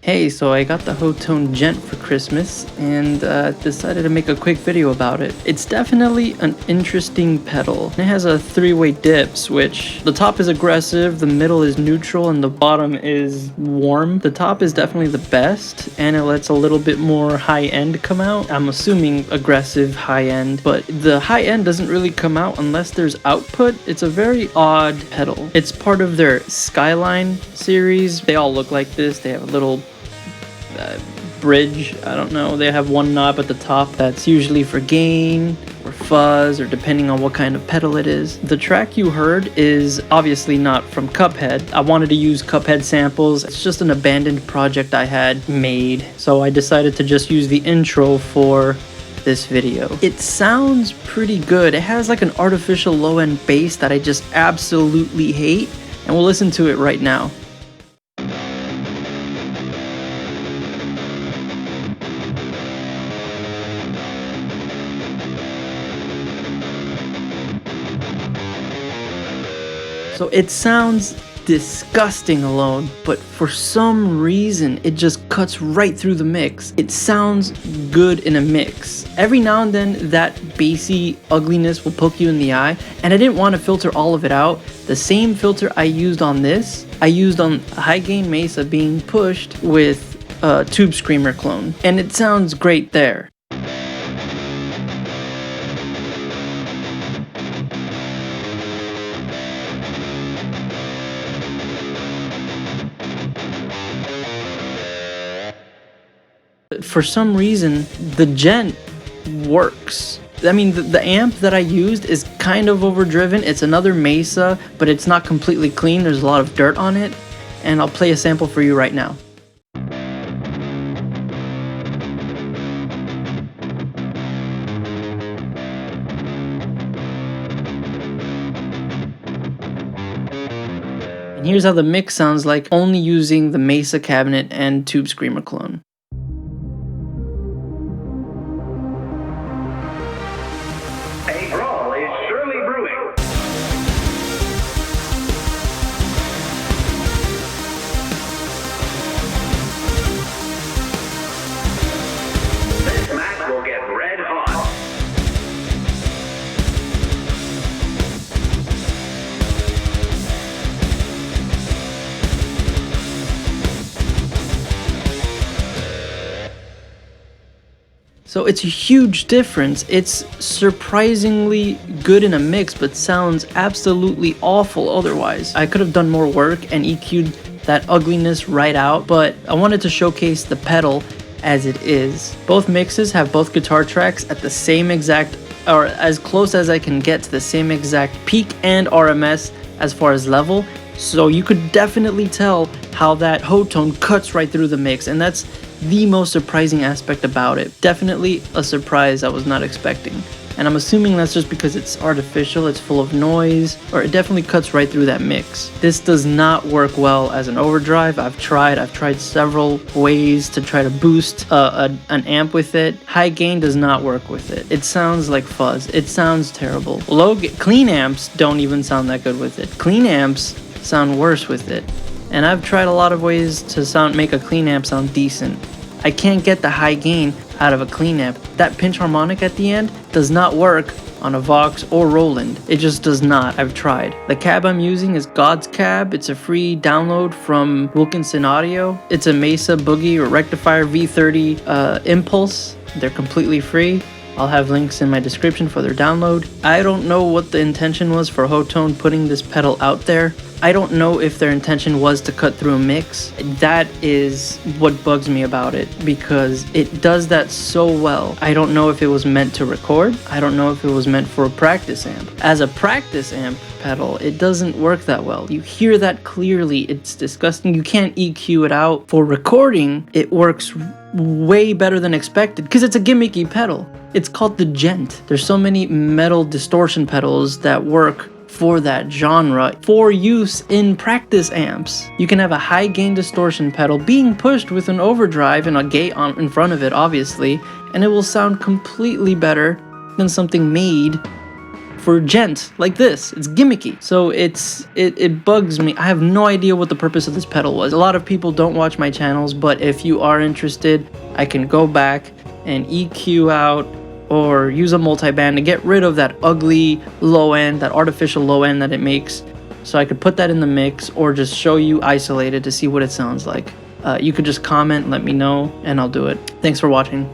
Hey, so I got the Hotone Djent for Christmas and decided to make a quick video about it. It's definitely an interesting pedal. It has a three-way dips, which the top is aggressive, the middle is neutral, and the bottom is warm. The top is definitely the best, and it lets a little bit more high-end come out. I'm assuming aggressive high-end, but the high-end doesn't really come out unless there's output. It's a very odd pedal. It's part of their Skyline series. They all look like this. They have a little bridge, I don't know, they have one knob at the top that's usually for gain or fuzz or depending on what kind of pedal it is. The track you heard is obviously not from Cuphead. I wanted to use Cuphead samples. It's just an abandoned project I had made, so I decided to just use the intro for this video. It sounds pretty good. It has like an artificial low-end bass that I just absolutely hate, and we'll listen to it right now. So it sounds disgusting alone, but for some reason it just cuts right through the mix. It sounds good in a mix. Every now and then that bassy ugliness will poke you in the eye, and I didn't want to filter all of it out. The same filter I used on this, I used on high gain Mesa being pushed with a Tube Screamer clone, and it sounds great there. For some reason, the Djent works. I mean, the amp that I used is kind of overdriven. It's another Mesa, but it's not completely clean. There's a lot of dirt on it, and I'll play a sample for you right now. And here's how the mix sounds like only using the Mesa cabinet and Tube Screamer clone. A brawl is surely brewing. This match will get red hot. So it's a huge difference. It's surprisingly good in a mix, but sounds absolutely awful otherwise. I could have done more work and EQ'd that ugliness right out, but I wanted to showcase the pedal as it is. Both mixes have both guitar tracks at the same exact, or as close as I can get to the same exact peak and RMS as far as level. So you could definitely tell how that Hotone cuts right through the mix, and that's the most surprising aspect about it. Definitely a surprise I was not expecting. And I'm assuming that's just because it's artificial, it's full of noise, or it definitely cuts right through that mix. This does not work well as an overdrive. I've tried several ways to try to boost an amp with it. High gain does not work with it. It sounds like fuzz. It sounds terrible. Clean amps don't even sound that good with it. Clean amps sound worse with it. And I've tried a lot of ways to make a clean amp sound decent. I can't get the high gain out of a clean amp. That pinch harmonic at the end does not work on a Vox or Roland. It just does not. I've tried. The cab I'm using is God's Cab. It's a free download from Wilkinsen Audio. It's a Mesa Boogie or Rectifier V30 Impulse. They're completely free. I'll have links in my description for their download. I don't know what the intention was for Hotone putting this pedal out there. I don't know if their intention was to cut through a mix. That is what bugs me about it, because it does that so well. I don't know if it was meant to record. I don't know if it was meant for a practice amp. As a practice amp pedal, it doesn't work that well. You hear that clearly. It's disgusting. You can't EQ it out. For recording, it works way better than expected because it's a gimmicky pedal. It's called the Djent. There's so many metal distortion pedals that work for that genre for use in practice amps. You can have a high gain distortion pedal being pushed with an overdrive and a gate in front of it, obviously, and it will sound completely better than something made for djent like this. It's gimmicky. So it bugs me. I have no idea what the purpose of this pedal was. A lot of people don't watch my channels, but if you are interested, I can go back and EQ out or use a multiband to get rid of that ugly low end, that artificial low end that it makes. So I could put that in the mix or just show you isolated to see what it sounds like. You could just comment, let me know, and I'll do it. Thanks for watching.